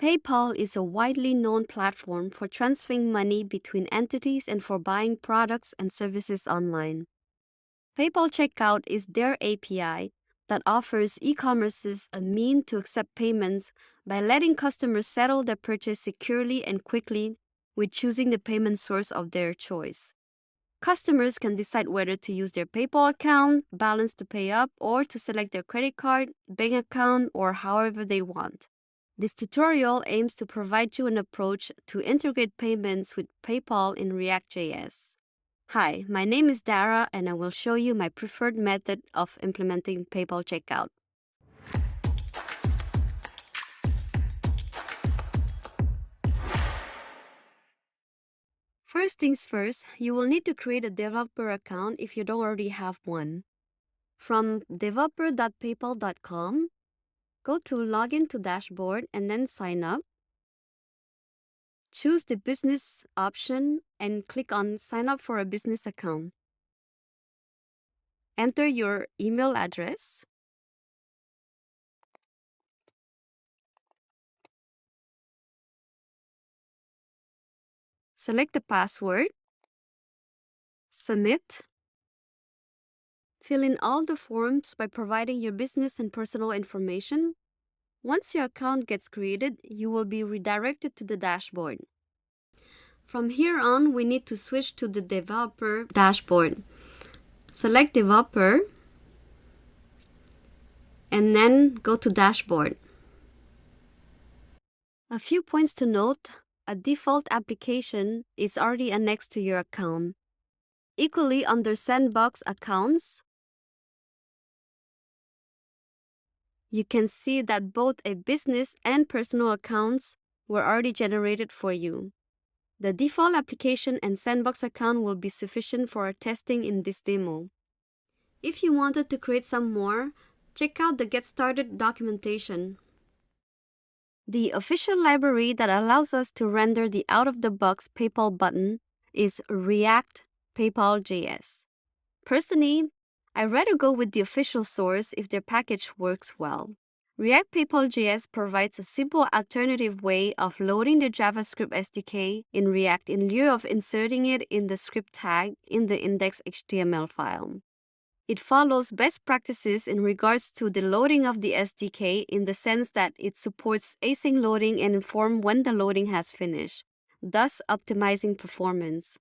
PayPal is a widely known platform for transferring money between entities and for buying products and services online. PayPal Checkout is their API that offers e-commerces a means to accept payments by letting customers settle their purchase securely and quickly with choosing the payment source of their choice. Customers can decide whether to use their PayPal account, balance to pay up, or to select their credit card, bank account, or however they want. This tutorial aims to provide you an approach to integrate payments with PayPal in ReactJS. Hi, my name is Dara and I will show you my preferred method of implementing PayPal Checkout. First things first, you will need to create a developer account if you don't already have one. From developer.paypal.com, go to Login to Dashboard and then Sign Up. Choose the Business option and click on Sign Up for a business account. Enter your email address. Select the password. Submit. Fill in all the forms by providing your business and personal information. Once your account gets created, you will be redirected to the dashboard. From here on, we need to switch to the developer dashboard. Select Developer and then go to Dashboard. A few points to note: a default application is already annexed to your account. Equally, under Sandbox Accounts, you can see that both a business and personal accounts were already generated for you. The default application and Sandbox account will be sufficient for our testing in this demo. If you wanted to create some more, check out the Get Started documentation. The official library that allows us to render the out-of-the-box PayPal button is React PayPal.js. Personally, I'd rather go with the official source if their package works well. React PayPal.js provides a simple alternative way of loading the JavaScript SDK in React in lieu of inserting it in the script tag in the index.html file. It follows best practices in regards to the loading of the SDK in the sense that it supports async loading and informs when the loading has finished, thus optimizing performance.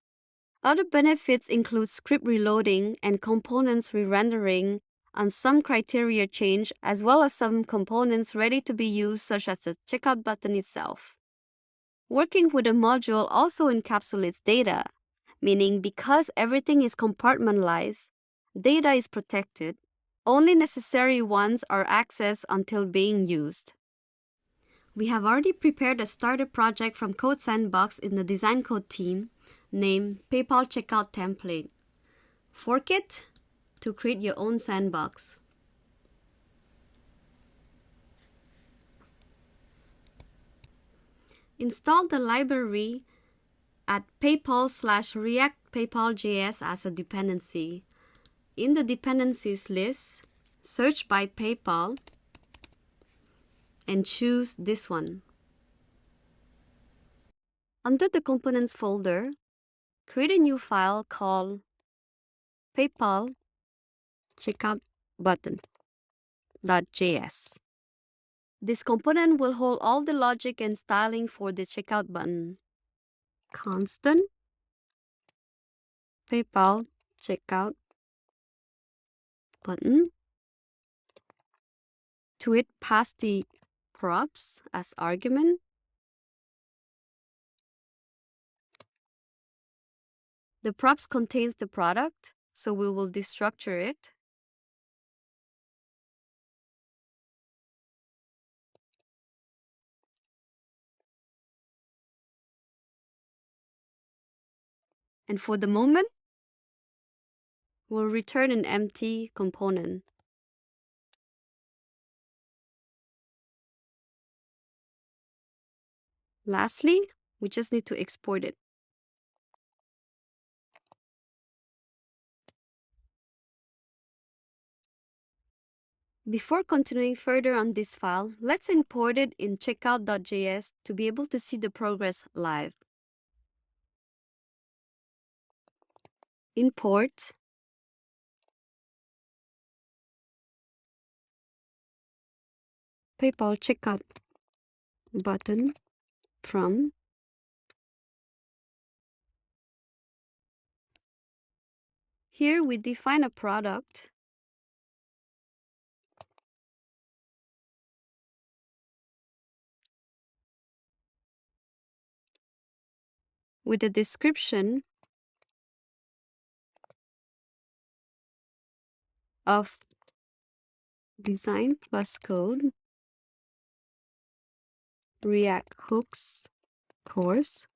Other benefits include script reloading and components re-rendering on some criteria change, as well as some components ready to be used, such as the checkout button itself. Working with a module also encapsulates data, meaning because everything is compartmentalized, data is protected. Only necessary ones are accessed until being used. We have already prepared a starter project from Code Sandbox in the Design Code team named PayPal Checkout Template. Fork it to create your own sandbox. Install the library at PayPal/React PayPal.js as a dependency. In the dependencies list, search by PayPal and choose this one. Under the Components folder, create a new file called PayPal Checkout Button.js. This component will hold all the logic and styling for the checkout button. Constant PayPal Checkout Button. To it, pass the props as argument. The props contains the product, so we will destructure it. And for the moment, we'll return an empty component. Lastly, we just need to export it. Before continuing further on this file, let's import it in checkout.js to be able to see the progress live. Import PayPal checkout button from here we define a product with a description of design plus code, React hooks course,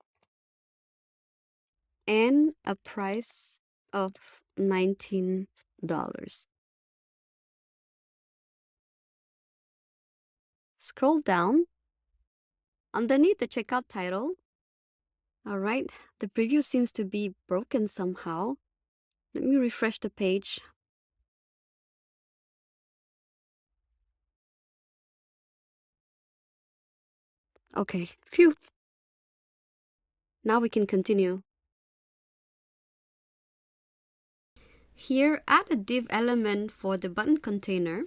and a price of $19. Scroll down underneath the checkout title. Alright, the preview seems to be broken somehow. Let me refresh the page. Okay, phew. Now we can continue. Here, add a div element for the button container.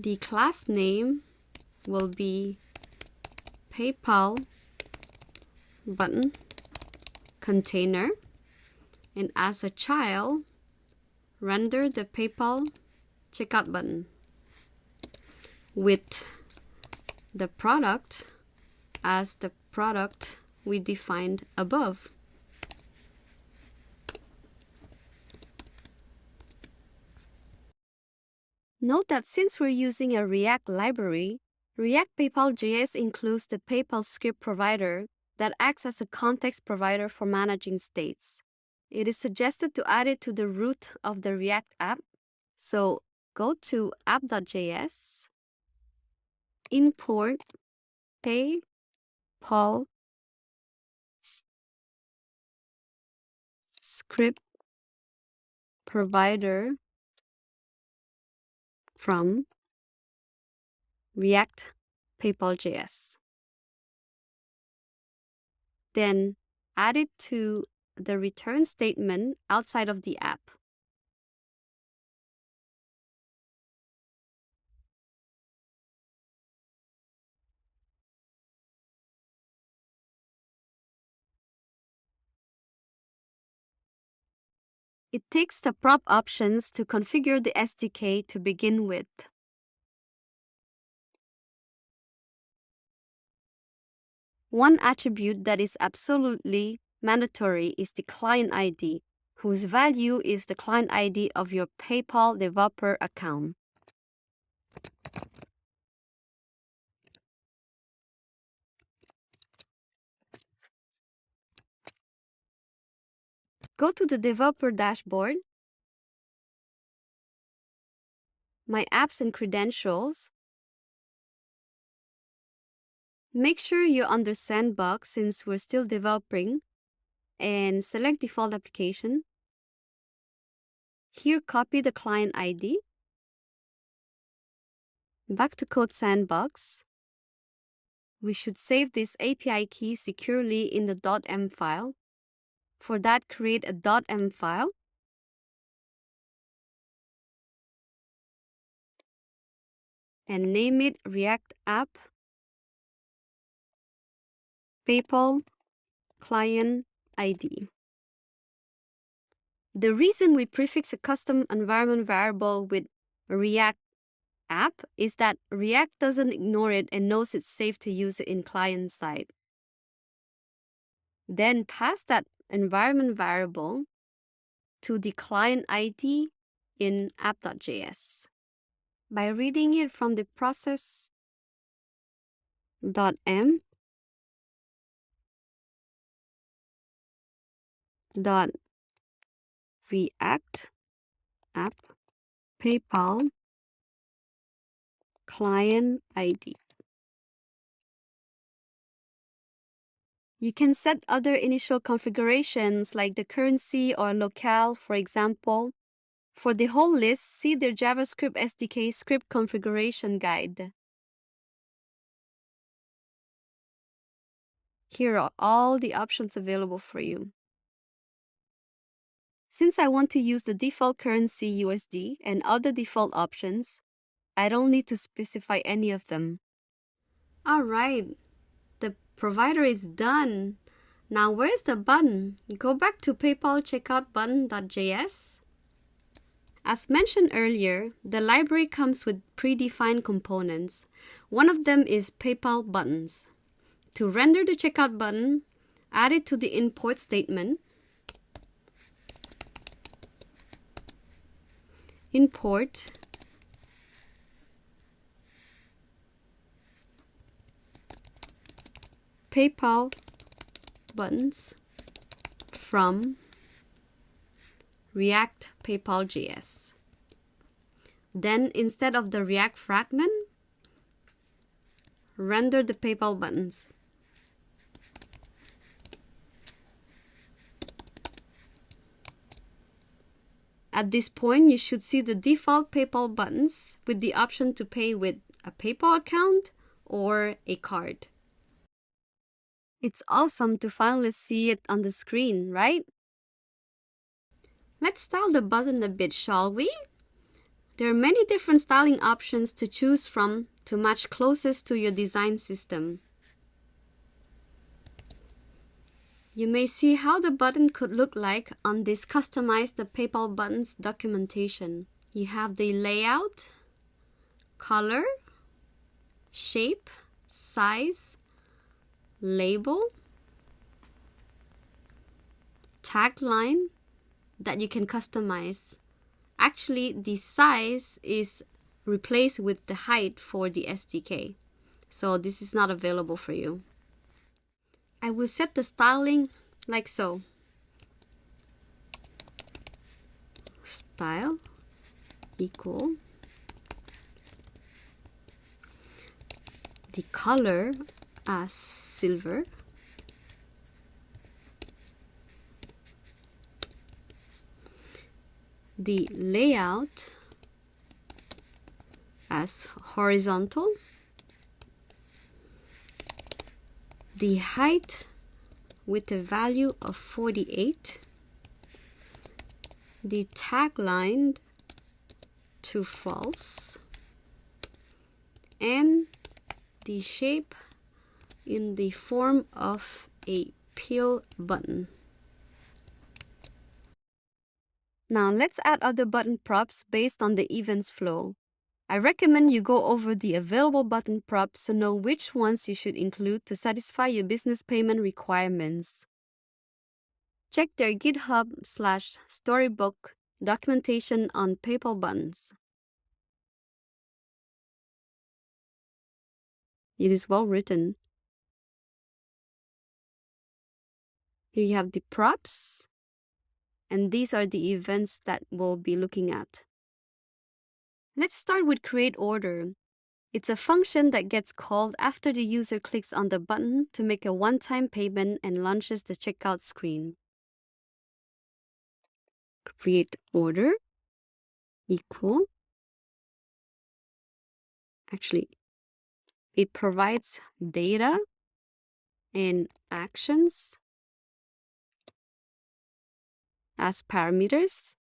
The class name will be PayPal button container, and as a child, render the PayPal checkout button with the product as the product we defined above. Note that since we're using a React library, React PayPal.js includes the PayPal script provider that acts as a context provider for managing states. It is suggested to add it to the root of the React app. So go to app.js, import PayPal script provider from React PayPal.js. Then add it to the return statement outside of the app. It takes the prop options to configure the SDK to begin with. One attribute that is absolutely mandatory is the client ID, whose value is the client ID of your PayPal developer account. Go to the developer dashboard, My Apps and Credentials. Make sure you're under Sandbox since we're still developing, and select Default Application. Here, copy the client ID. Back to Code Sandbox. We should save this API key securely in the .m file. For that, create a .m file. And name it React App PayPal Client ID. The reason we prefix a custom environment variable with React App is that React doesn't ignore it and knows it's safe to use it in client side. Then pass that environment variable to the client ID in app.js. By reading it from the process.m .react app PayPal client ID. You can set other initial configurations like the currency or locale, for example. For the whole list, see the JavaScript SDK script configuration guide. Here are all the options available for you. Since I want to use the default currency USD and other default options, I don't need to specify any of them. Alright, the provider is done. Now where's the button? Go back to PayPal checkout button.js. As mentioned earlier, the library comes with predefined components. One of them is PayPal buttons. To render the checkout button, add it to the import statement. Import PayPal buttons from React PayPal.js. Then, instead of the React fragment, render the PayPal buttons. At this point, you should see the default PayPal buttons with the option to pay with a PayPal account or a card. It's awesome to finally see it on the screen, right? Let's style the button a bit, shall we? There are many different styling options to choose from to match closest to your design system. You may see how the button could look like on this Customize the PayPal Buttons documentation. You have the layout, color, shape, size, label, tagline that you can customize. Actually, the size is replaced with the height for the SDK. So this is not available for you. I will set the styling like so. Style equal the color as silver, the layout as horizontal, the height with a value of 48, the tagline to false, and the shape in the form of a pill button. Now let's add other button props based on the events flow. I recommend you go over the available button props to know which ones you should include to satisfy your business payment requirements. Check their GitHub/Storybook documentation on PayPal buttons. It is well written. Here you have the props, and these are the events that we'll be looking at. Let's start with createOrder. It's a function that gets called after the user clicks on the button to make a one-time payment and launches the checkout screen. createOrder equal, actually, it provides data and actions as parameters.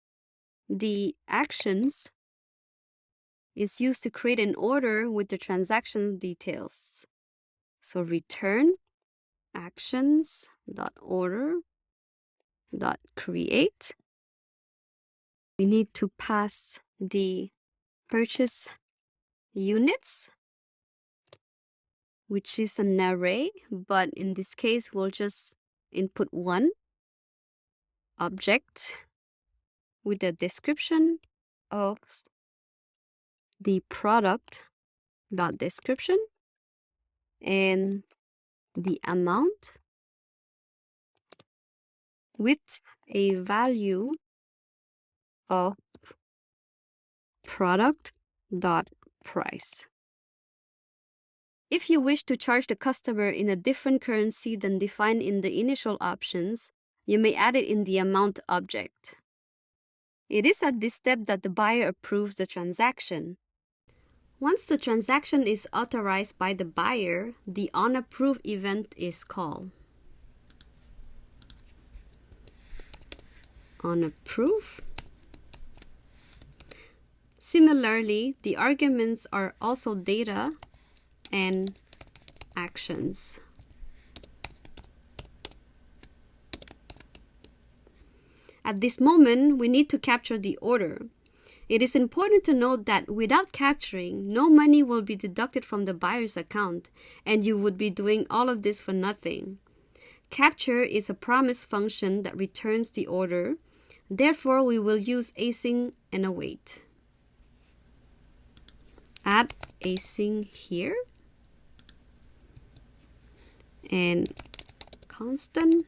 The actions is used to create an order with the transaction details. So return actions.order.create. We need to pass the purchase units, which is an array, but in this case, we'll just input one object with a description of the product.description and the amount with a value of product.price. If you wish to charge the customer in a different currency than defined in the initial options, you may add it in the amount object. It is at this step that the buyer approves the transaction. Once the transaction is authorized by the buyer, the onApprove event is called. onApprove. Similarly, the arguments are also data and actions. At this moment, we need to capture the order. It is important to note that without capturing, no money will be deducted from the buyer's account, and you would be doing all of this for nothing. Capture is a promise function that returns the order. Therefore, we will use async and await. Add async here. And constant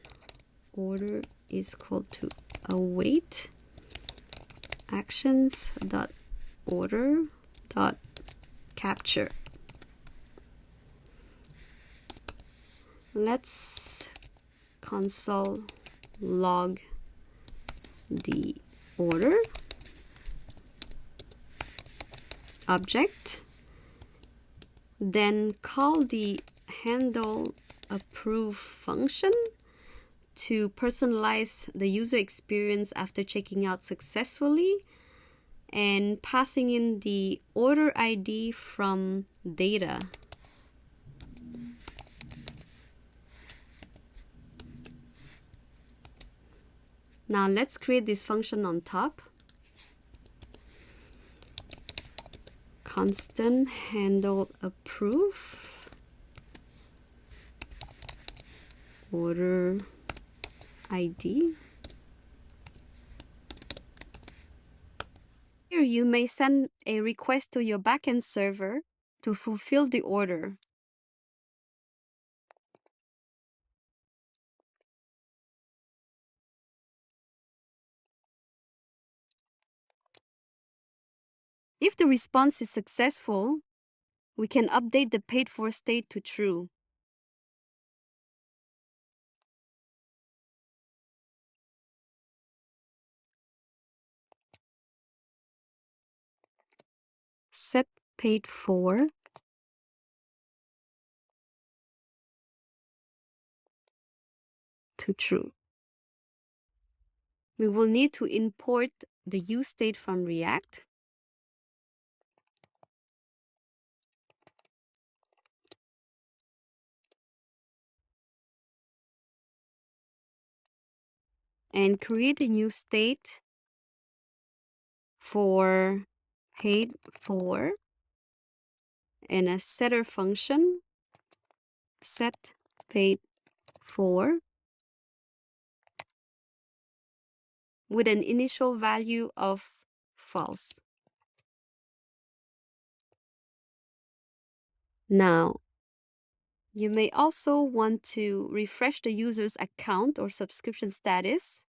order is equal to await actions.order.capture. Let's console log the order object, then call the handle approve function to personalize the user experience after checking out successfully and passing in the order ID from data. Now let's create this function on top. Constant handle approve order ID. Here you may send a request to your backend server to fulfill the order. If the response is successful, we can update the paid for state to true. Set paid for to true. We will need to import the use state from React. And create a new state for paid for and a setter function set paid for with an initial value of false. Now, you may also want to refresh the user's account or subscription status.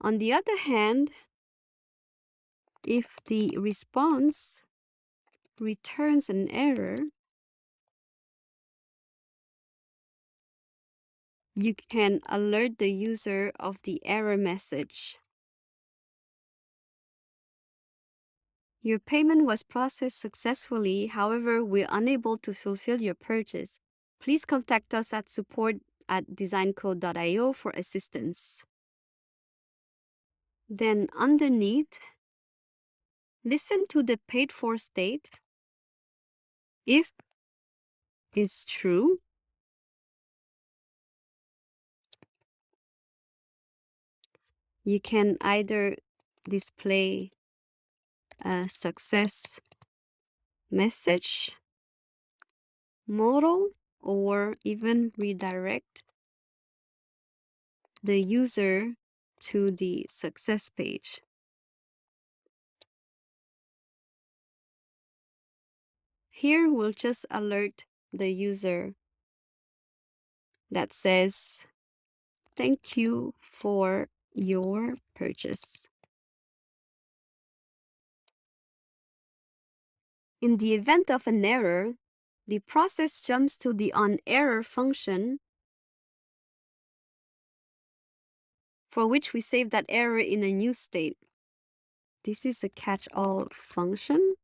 On the other hand, if the response returns an error, you can alert the user of the error message. Your payment was processed successfully, however, we're unable to fulfill your purchase. Please contact us at support@designcode.io for assistance. Then underneath, listen to the paid for state. If it's true, you can either display a success message model or even redirect the user to the success page. Here we'll just alert the user that says, "Thank you for your purchase." In the event of an error, the process jumps to the onError function, for which we save that error in a new state. This is a catch-all function.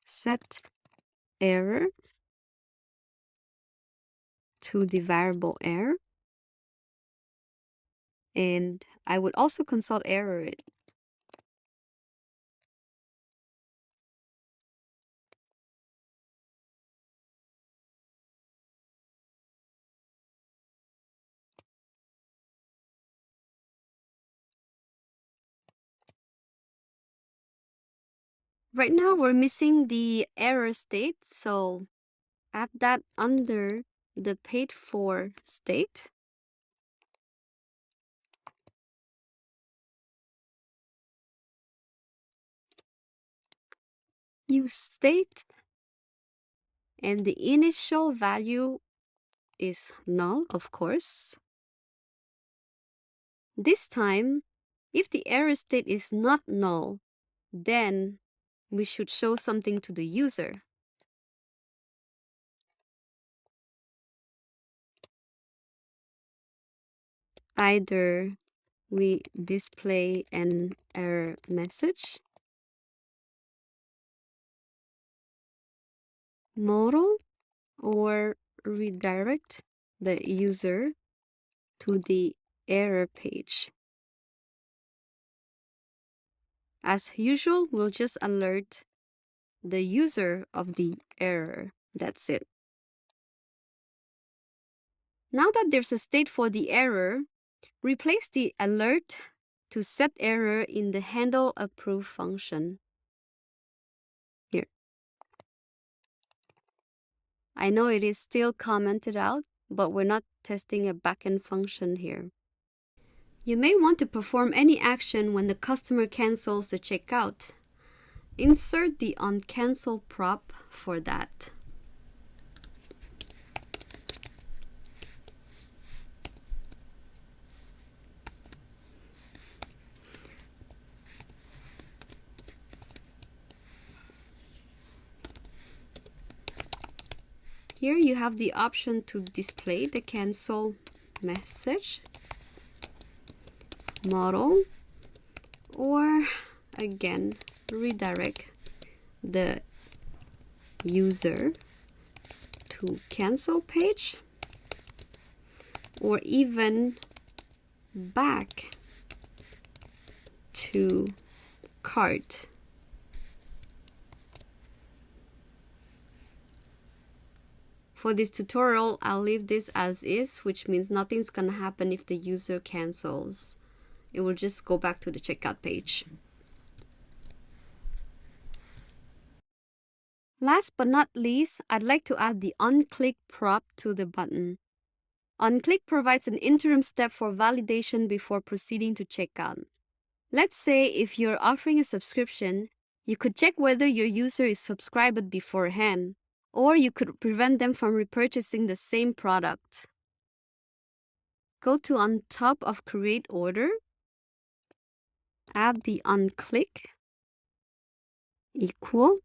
Set error to the variable error. And I would also console error it. Right now, we're missing the error state, so add that under the paid for state. Use state, and the initial value is null, of course. This time, if the error state is not null, then we should show something to the user. Either we display an error message, model, or redirect the user to the error page. As usual, we'll just alert the user of the error. That's it. Now that there's a state for the error, replace the alert to set error in the handleApprove function. Here. I know it is still commented out, but we're not testing a backend function here. You may want to perform any action when the customer cancels the checkout. Insert the onCancel prop for that. Here you have the option to display the cancel message, model, or again, redirect the user to cancel page, or even back to cart. For this tutorial, I'll leave this as is, which means nothing's gonna happen if the user cancels. It will just go back to the checkout page. Last but not least, I'd like to add the onClick prop to the button. onClick provides an interim step for validation before proceeding to checkout. Let's say if you're offering a subscription, you could check whether your user is subscribed beforehand, or you could prevent them from repurchasing the same product. Go to on top of createOrder, add the onClick, equal.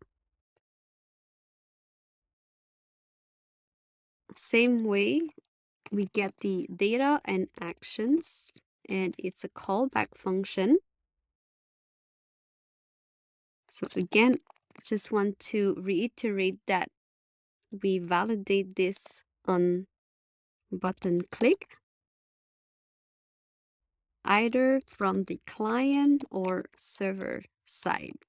Same way, we get the data and actions, and it's a callback function. So again, I just want to reiterate that we validate this on button click, either from the client or server side.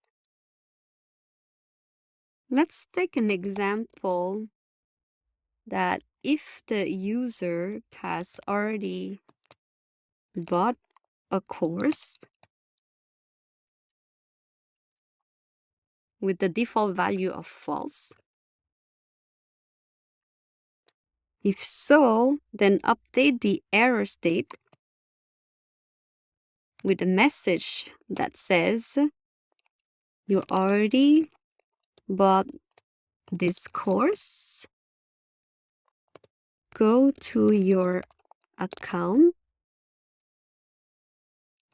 Let's take an example that if the user has already bought a course with the default value of false. If so, then update the error state with a message that says, you already bought this course. Go to your account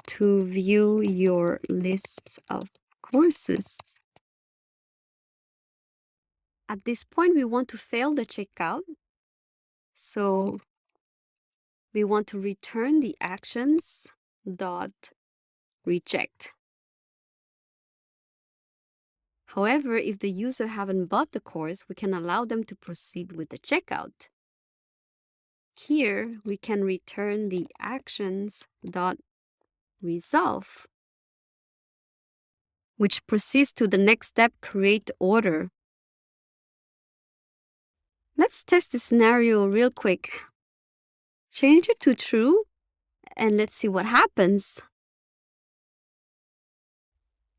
to view your list of courses. At this point, we want to fail the checkout. So we want to return the actions dot reject. However, if the user haven't bought the course, we can allow them to proceed with the checkout. Here, we can return the actions dot resolve, which proceeds to the next step, create order. Let's test the scenario real quick. Change it to true, and let's see what happens.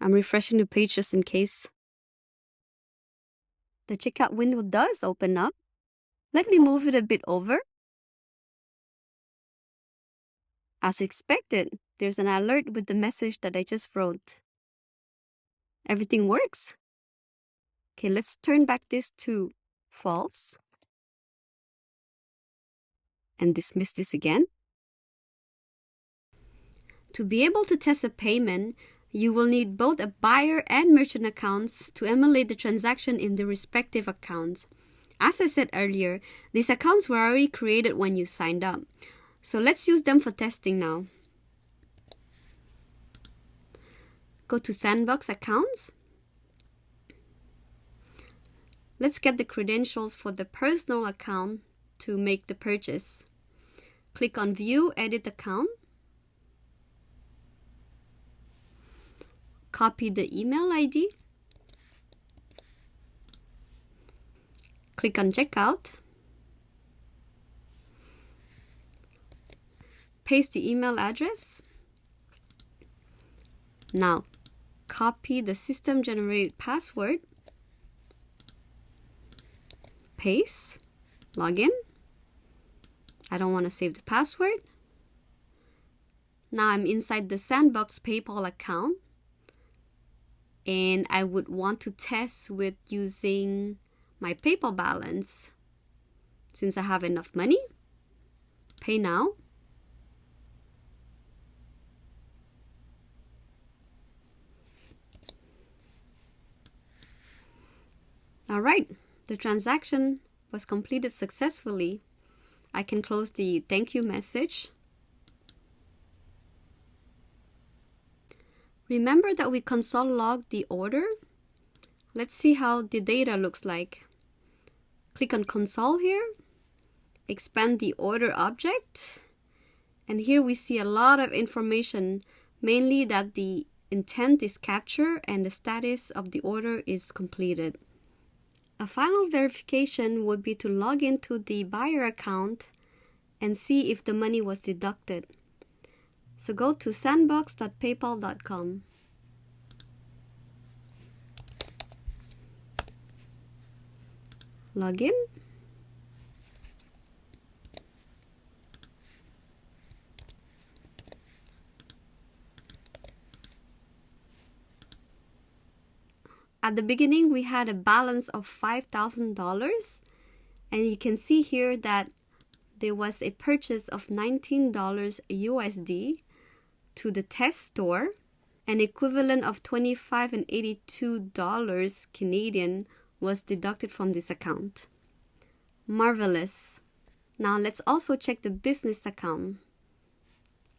I'm refreshing the page just in case. The checkout window does open up. Let me move it a bit over. As expected, there's an alert with the message that I just wrote. Everything works. Okay, let's turn back this to false and dismiss this again. To be able to test a payment, you will need both a buyer and merchant accounts to emulate the transaction in the respective accounts. As I said earlier, these accounts were already created when you signed up. So let's use them for testing now. Go to Sandbox Accounts. Let's get the credentials for the personal account to make the purchase. Click on View, Edit Account. Copy the email ID. Click on Checkout. Paste the email address. Now, copy the system-generated password. Paste. Login. I don't want to save the password. Now I'm inside the Sandbox PayPal account. And I would want to test with using my PayPal balance. Since I have enough money, pay now. All right, the transaction was completed successfully. I can close the thank you message. Remember that we console logged the order? Let's see how the data looks like. Click on console here, expand the order object, and here we see a lot of information, mainly that the intent is captured and the status of the order is completed. A final verification would be to log into the buyer account and see if the money was deducted. So go to sandbox.paypal.com. Log in. At the beginning, we had a balance of $5,000, and you can see here that there was a purchase of $19 USD to the test store, an equivalent of $25 and $82 Canadian was deducted from this account. Marvelous. Now let's also check the business account.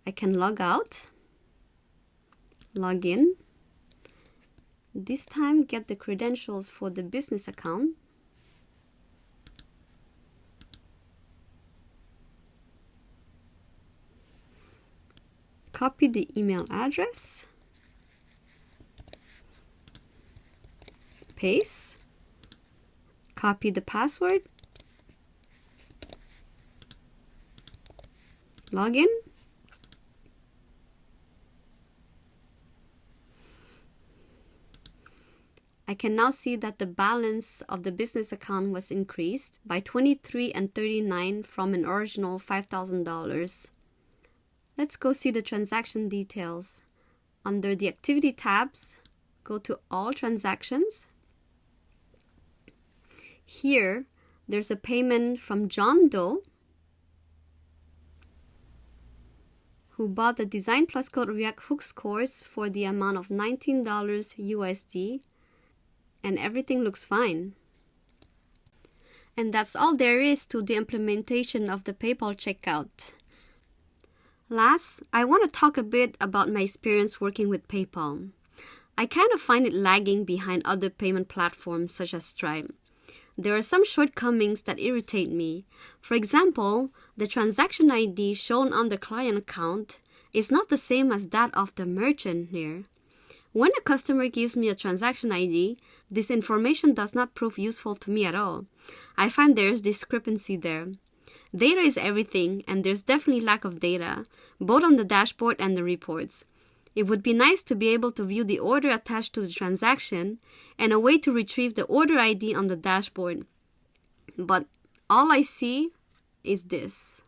I can log out, log in. This time, get the credentials for the business account. Copy the email address. Paste. Copy the password. Log in. I can now see that the balance of the business account was increased by $23 and $39 from an original $5,000. Let's go see the transaction details. Under the Activity tabs, go to All Transactions. Here, there's a payment from John Doe, who bought the Design Plus Code React Hooks course for the amount of $19 USD, and everything looks fine. And that's all there is to the implementation of the PayPal checkout. Last, I want to talk a bit about my experience working with PayPal. I kind of find it lagging behind other payment platforms such as Stripe. There are some shortcomings that irritate me. For example, the transaction ID shown on the client account is not the same as that of the merchant here. When a customer gives me a transaction ID, this information does not prove useful to me at all. I find there's discrepancy there. Data is everything, and there's definitely lack of data, both on the dashboard and the reports. It would be nice to be able to view the order attached to the transaction and a way to retrieve the order ID on the dashboard. But all I see is this.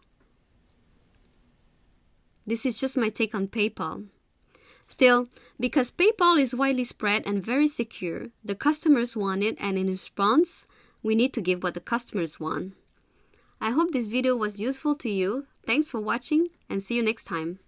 This is just my take on PayPal. Still, because PayPal is widely spread and very secure, the customers want it, and in response, we need to give what the customers want. I hope this video was useful to you. Thanks for watching, and see you next time.